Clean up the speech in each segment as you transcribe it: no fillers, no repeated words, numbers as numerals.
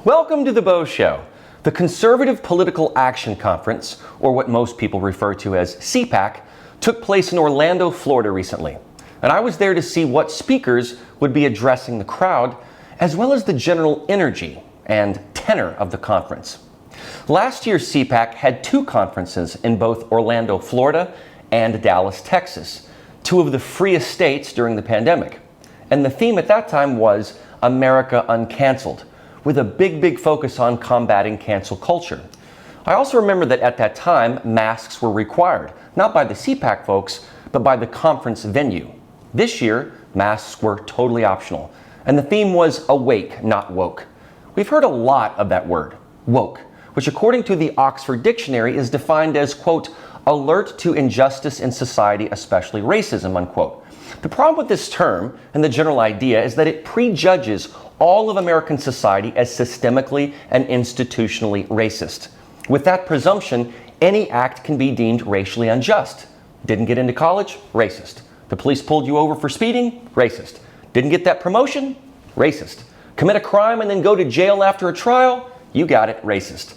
Welcome to the Beau Show. The Conservative Political Action Conference, or what most people refer to as CPAC, took place in Orlando, Florida recently. And I was there to see what speakers would be addressing the crowd, as well as the general energy and tenor of the conference. Last year's CPAC had two conferences in both Orlando, Florida and Dallas, Texas, two of the freest states during the pandemic. And the theme at that time was America Uncanceled, with a big focus on combating cancel culture. I also remember that at that time, masks were required, not by the CPAC folks, but by the conference venue. This year, masks were totally optional, and the theme was awake, not woke. We've heard a lot of that word, woke, which according to the Oxford Dictionary is defined as, quote, alert to injustice in society, especially racism, unquote. The problem with this term and the general idea is that it prejudges all of American society as systemically and institutionally racist. With that presumption, any act can be deemed racially unjust. Didn't get into college? Racist. The police pulled you over for speeding? Racist. Didn't get that promotion? Racist. Commit a crime and then go to jail after a trial? You got it, racist.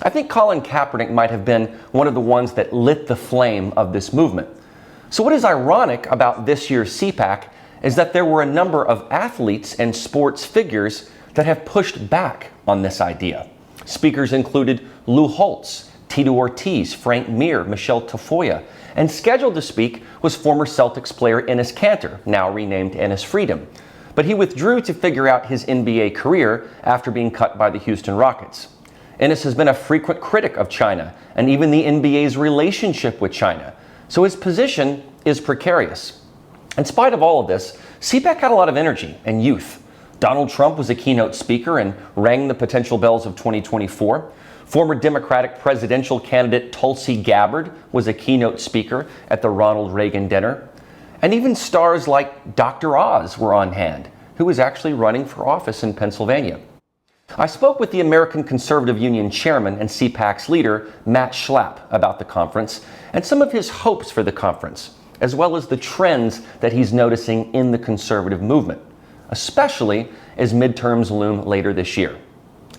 I think Colin Kaepernick might have been one of the ones that lit the flame of this movement. So what is ironic about this year's CPAC is that there were a number of athletes and sports figures that have pushed back on this idea. Speakers included Lou Holtz, Tito Ortiz, Frank Mir, Michelle Tafoya, and scheduled to speak was former Celtics player Enes Kanter, now renamed Enes Freedom. But he withdrew to figure out his NBA career after being cut by the Houston Rockets. Enes has been a frequent critic of China and even the NBA's relationship with China, so his position is precarious. In spite of all of this, CPAC had a lot of energy and youth. Donald Trump was a keynote speaker and rang the potential bells of 2024. Former Democratic presidential candidate Tulsi Gabbard was a keynote speaker at the Ronald Reagan dinner. And even stars like Dr. Oz were on hand, who was actually running for office in Pennsylvania. I spoke with the American Conservative Union chairman and CPAC's leader, Matt Schlapp, about the conference and some of his hopes for the conference, as well as the trends that he's noticing in the conservative movement, especially as midterms loom later this year.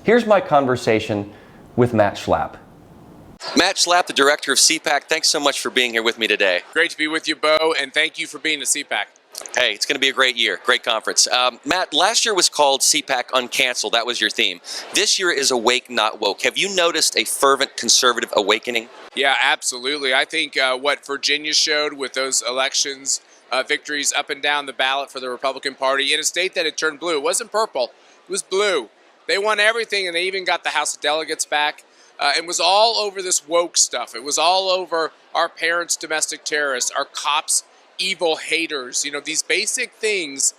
Here's my conversation with Matt Schlapp. Matt Schlapp, the director of CPAC, thanks so much for being here with me today. Great to be with you, Beau, and thank you for being at CPAC. Hey, it's going to be a great year, great conference. Matt, last year was called CPAC Uncanceled. That was your theme. This year is Awake, Not Woke. Have you noticed a fervent conservative awakening? Yeah, absolutely. I think what Virginia showed with those elections, victories up and down the ballot for the Republican Party in a state that had turned blue. It wasn't purple, it was blue. They won everything, and they even got the House of Delegates back. It was all over this woke stuff. It was all over our parents, domestic terrorists, our cops, evil haters. You know, these basic things,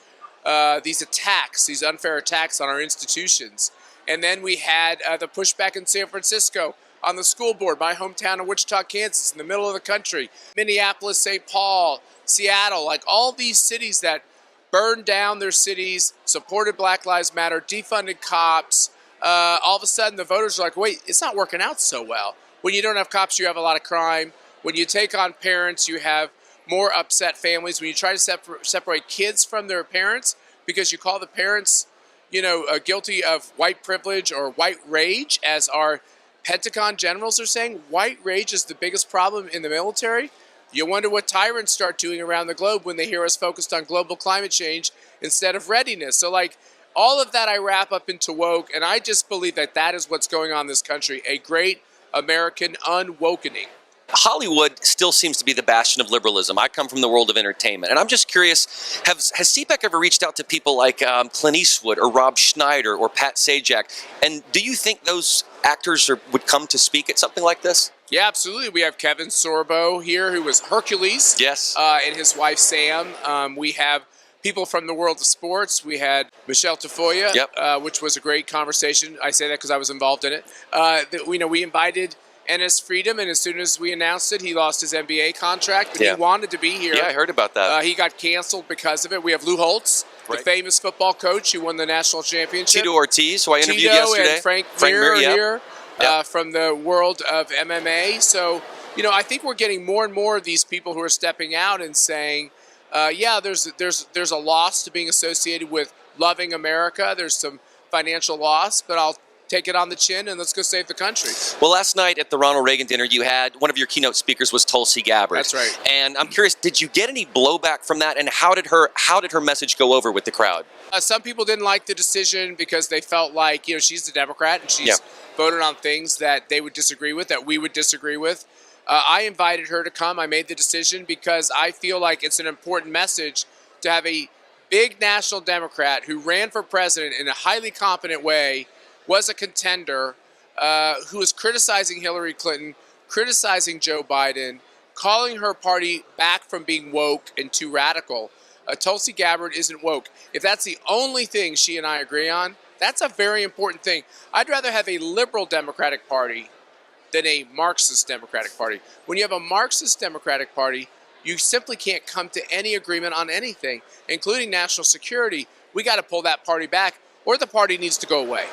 these attacks, these unfair attacks on our institutions. And then we had the pushback in San Francisco on the school board, my hometown of Wichita, Kansas, in the middle of the country, Minneapolis, St. Paul, Seattle, like all these cities that burned down their cities, supported Black Lives Matter, defunded cops. All of a sudden the voters are like, wait, it's not working out so well. When you don't have cops, you have a lot of crime. When you take on parents, you have more upset families. When you try to separate kids from their parents because you call the parents, guilty of white privilege or white rage, as our Pentagon generals are saying, white rage is the biggest problem in the military. You wonder what tyrants start doing around the globe when they hear us focused on global climate change instead of readiness. So all of that I wrap up into woke, and I just believe that that is what's going on in this country, a great American unwokening. Hollywood still seems to be the bastion of liberalism. I come from the world of entertainment, and I'm just curious, has CPAC ever reached out to people like Clint Eastwood or Rob Schneider or Pat Sajak? And do you think those actors would come to speak at something like this? Yeah, absolutely. We have Kevin Sorbo here, who was Hercules. Yes. And his wife, Sam. We have people from the world of sports. We had Michelle Tafoya, yep. Which was a great conversation. I say that because I was involved in it. We invited Enes Freedom, and as soon as we announced it, he lost his NBA contract, but he wanted to be here. Yeah, I heard about that. He got canceled because of it. We have Lou Holtz, the famous football coach who won the national championship. Tito Ortiz, who I interviewed yesterday. And Frank Mir here from the world of MMA. So, I think we're getting more and more of these people who are stepping out and saying, there's a loss to being associated with loving America. There's some financial loss, but I'll take it on the chin and let's go save the country. Well, last night at the Ronald Reagan dinner, you had one of your keynote speakers was Tulsi Gabbard. That's right. And I'm curious, did you get any blowback from that? And how did her message go over with the crowd? Some people didn't like the decision because they felt like, she's a Democrat and she's voted on things that they would disagree with, that we would disagree with. I invited her to come. I made the decision because I feel like it's an important message to have a big national Democrat who ran for president in a highly competent way, was a contender, who was criticizing Hillary Clinton, criticizing Joe Biden, calling her party back from being woke and too radical. Tulsi Gabbard isn't woke. If that's the only thing she and I agree on, that's a very important thing. I'd rather have a liberal Democratic Party than a Marxist Democratic Party. When you have a Marxist Democratic Party, you simply can't come to any agreement on anything, including national security. We got to pull that party back, or the party needs to go away.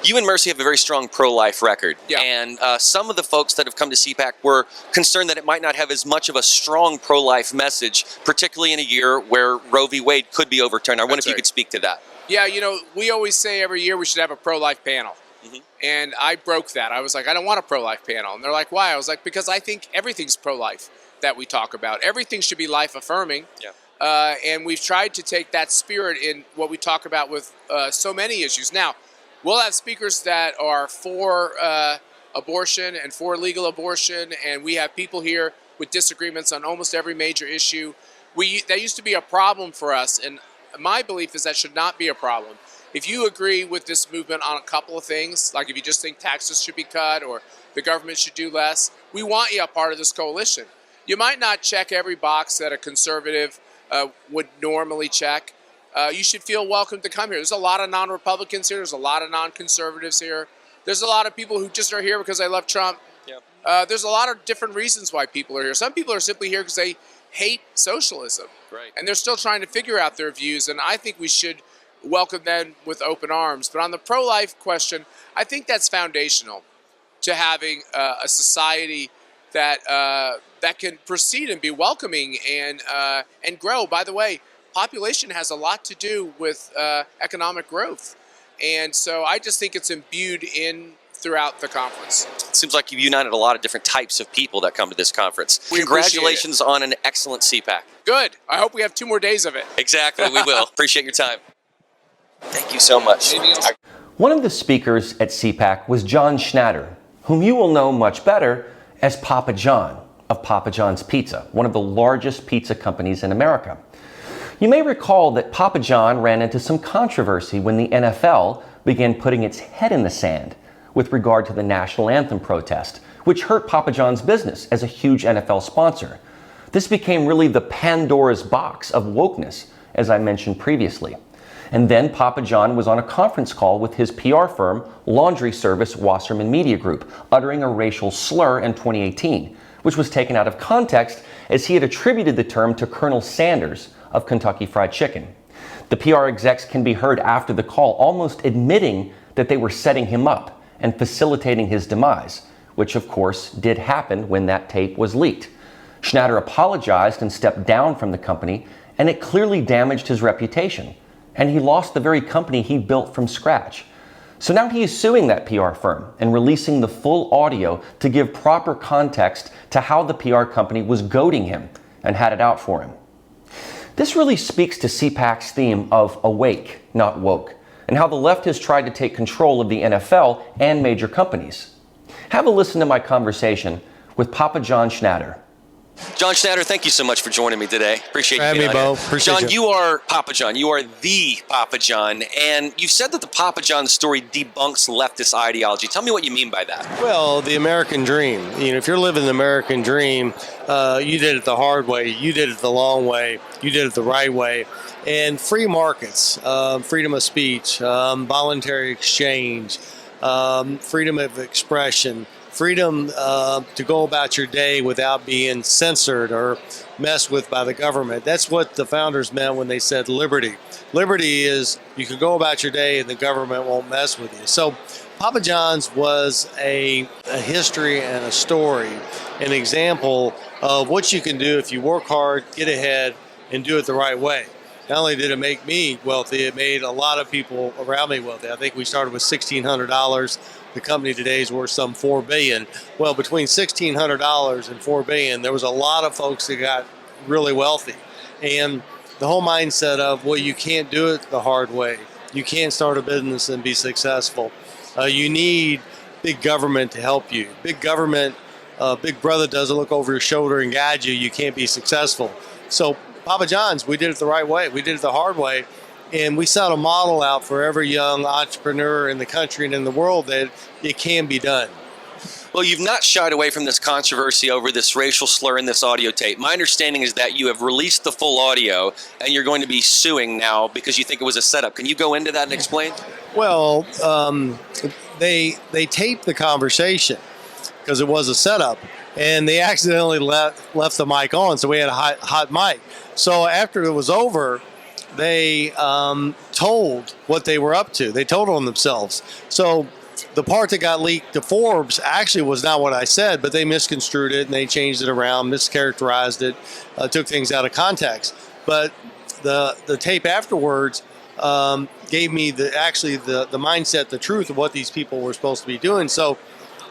You and Mercy have a very strong pro-life record. Yeah. And some of the folks that have come to CPAC were concerned that it might not have as much of a strong pro-life message, particularly in a year where Roe v. Wade could be overturned. I wonder if you could speak to that. Yeah, we always say every year we should have a pro-life panel. And I broke that. I was like, I don't want a pro-life panel. And they're like, why? I was like, because I think everything's pro-life that we talk about. Everything should be life-affirming. Yeah. And we've tried to take that spirit in what we talk about with so many issues. Now, we'll have speakers that are for abortion and for legal abortion, and we have people here with disagreements on almost every major issue. That used to be a problem for us, and my belief is that should not be a problem. If you agree with this movement on a couple of things, like if you just think taxes should be cut or the government should do less, we want you a part of this coalition. You might not check every box that a conservative would normally check. You should feel welcome to come here. There's a lot of non-Republicans here. There's a lot of non-conservatives here. There's a lot of people who just are here because they love Trump. Yeah. There's a lot of different reasons why people are here. Some people are simply here because they hate socialism. Right. And they're still trying to figure out their views, and I think we should welcome them with open arms. But on the pro-life question, I think that's foundational to having a society that that can proceed and be welcoming and grow. By the way, population has a lot to do with economic growth, and so I just think it's imbued in throughout the conference. It seems like you've united a lot of different types of people that come to this conference. We Congratulations on an excellent CPAC. Good. I hope we have 2 more days of it. Exactly, we will. Appreciate your time. Thank you so much. One of the speakers at CPAC was John Schnatter, whom you will know much better as Papa John of Papa John's Pizza, one of the largest pizza companies in America. You may recall that Papa John ran into some controversy when the NFL began putting its head in the sand with regard to the national anthem protest, which hurt Papa John's business as a huge NFL sponsor. This became really the Pandora's box of wokeness, as I mentioned previously. And then Papa John was on a conference call with his PR firm, laundry service Wasserman Media Group, uttering a racial slur in 2018, which was taken out of context as he had attributed the term to Colonel Sanders of Kentucky Fried Chicken. The PR execs can be heard after the call almost admitting that they were setting him up and facilitating his demise, which of course did happen when that tape was leaked. Schnatter apologized and stepped down from the company, and it clearly damaged his reputation. And he lost the very company he built from scratch. So now he is suing that PR firm and releasing the full audio to give proper context to how the PR company was goading him and had it out for him. This really speaks to CPAC's theme of awake, not woke, and how the left has tried to take control of the NFL and major companies. Have a listen to my conversation with Papa John Schnatter. John Schnatter, thank you so much for joining me today. Appreciate you Having being me, on Beau. here. Appreciate John, you. you are Papa John. You are the Papa John. And you've said that the Papa John story debunks leftist ideology. Tell me what you mean by that. Well, the American dream. If you're living the American dream, you did it the hard way. You did it the long way. You did it the right way. And free markets, freedom of speech, voluntary exchange, freedom of expression, freedom to go about your day without being censored or messed with by the government. That's what the founders meant when they said liberty. Liberty is you can go about your day and the government won't mess with you. So Papa John's was a history and a story, an example of what you can do if you work hard, get ahead, and do it the right way. not only did it make me wealthy, it made a lot of people around me wealthy. I think we started with $1,600. The company today is worth some $4 billion. Well, between $1,600 and $4 billion, there was a lot of folks that got really wealthy. And the whole mindset of, well, you can't do it the hard way. You can't start a business and be successful. You need big government to help you. Big government, big brother doesn't look over your shoulder and guide you. You can't be successful. So Papa John's, we did it the right way. We did it the hard way. And we set a model out for every young entrepreneur in the country and in the world that it can be done. Well, you've not shied away from this controversy over this racial slur in this audio tape. My understanding is that you have released the full audio and you're going to be suing now because you think it was a setup. Can you go into that and explain? Well, they taped the conversation because it was a setup, and they accidentally left the mic on, so we had a hot mic. So after it was over, they told what they were up to. They told on themselves. So the part that got leaked to Forbes actually was not what I said, but they misconstrued it and they changed it around, mischaracterized it, took things out of context. But the tape afterwards gave me the mindset, the truth of what these people were supposed to be doing. So,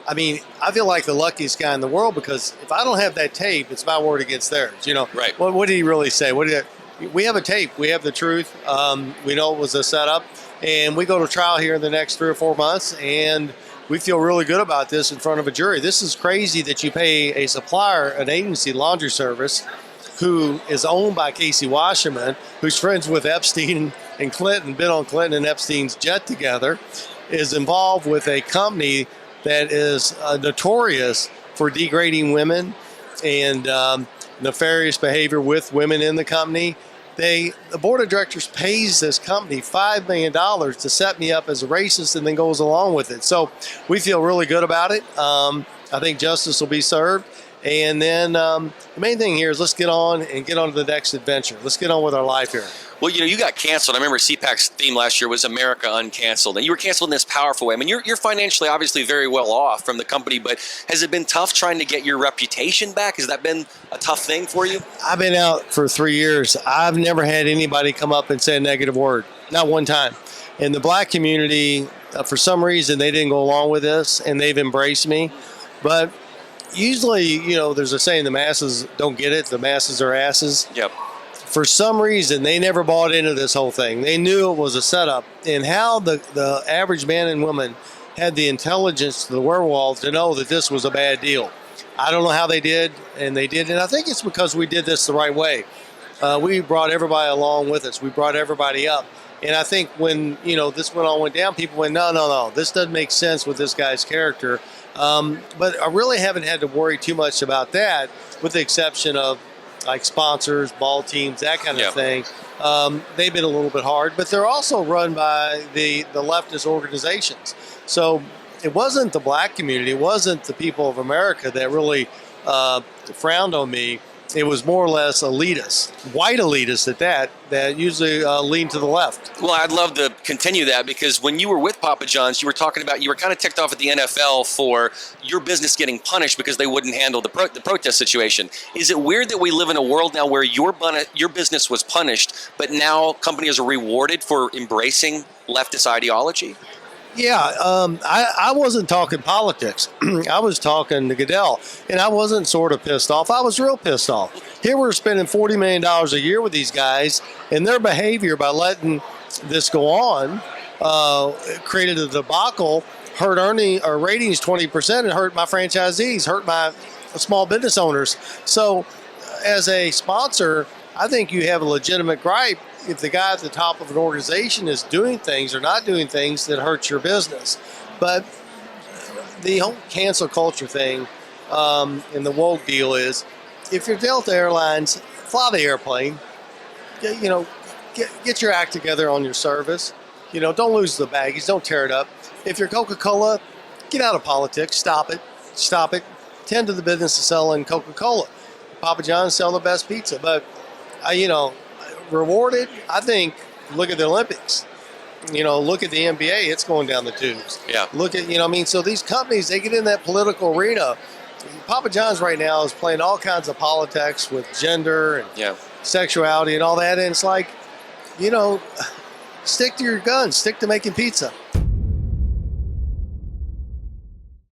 I mean, I feel like the luckiest guy in the world, because if I don't have that tape, it's my word against theirs. You know, right? What did he really say? We have a tape. We have the truth. We know it was a setup, and we go to trial here in the next 3 or 4 months, and we feel really good about this in front of a jury. This is crazy that you pay a supplier, an agency, laundry service, who is owned by Casey Wasserman, who's friends with Epstein and Clinton, been on Clinton and Epstein's jet together, is involved with a company that is notorious for degrading women and nefarious behavior with women in the company. The board of directors pays this company $5 million to set me up as a racist and then goes along with it. So we feel really good about it. I think justice will be served. And then the main thing here is let's get on and get on to the next adventure. Let's get on with our life here. Well, you know, you got canceled. I remember CPAC's theme last year was America Uncanceled. And you were canceled in this powerful way. I mean, you're financially obviously very well off from the company, but has it been tough trying to get your reputation back? Has that been a tough thing for you? I've been out for 3 years. I've never had anybody come up and say a negative word. Not one time. In the black community, for some reason, they didn't go along with this, and they've embraced me. But usually, you know, there's a saying, the masses don't get it. The masses are asses. Yep. For some reason, they never bought into this whole thing. They knew it was a setup. And how the average man and woman had the intelligence, the wherewithal to know that this was a bad deal. I don't know how they did, and they did. And I think it's because we did this the right way. We brought everybody along with us. We brought everybody up. And I think when, you know, this went down, people went, no, this doesn't make sense with this guy's character. But I really haven't had to worry too much about that, with the exception of like sponsors, ball teams, that kind of thing. They've been a little bit hard, but they're also run by the leftist organizations. So it wasn't the black community, it wasn't the people of America that really frowned on me. It was more or less elitists, white elitists at that usually lean to the left. Well, I'd love to continue that, because when you were with Papa John's, you were talking about, you were kind of ticked off at the NFL for your business getting punished because they wouldn't handle the protest situation. Is it weird that we live in a world now where your business was punished, but now companies are rewarded for embracing leftist ideology? Yeah, I wasn't talking politics. I was talking to Goodell, and I wasn't sort of pissed off. I was real pissed off. Here we're spending $40 million a year with these guys, and their behavior by letting this go on created a debacle, hurt ratings 20%, and hurt my franchisees, hurt my small business owners. So as a sponsor, I think you have a legitimate gripe if the guy at the top of an organization is doing things or not doing things that hurts your business. But the whole cancel culture thing and the woke deal is, if you're Delta Airlines, fly the airplane, get your act together on your service. You know, don't lose the baggage, don't tear it up. If you're Coca-Cola, get out of politics, stop it. Tend to the business of selling Coca-Cola. Papa John's sell the best pizza, but rewarded, I think, look at the Olympics. Look at the NBA, it's going down the tubes. Yeah. Look at, so these companies, they get in that political arena. Papa John's right now is playing all kinds of politics with gender and sexuality and all that. And it's like, you know, stick to your guns, stick to making pizza.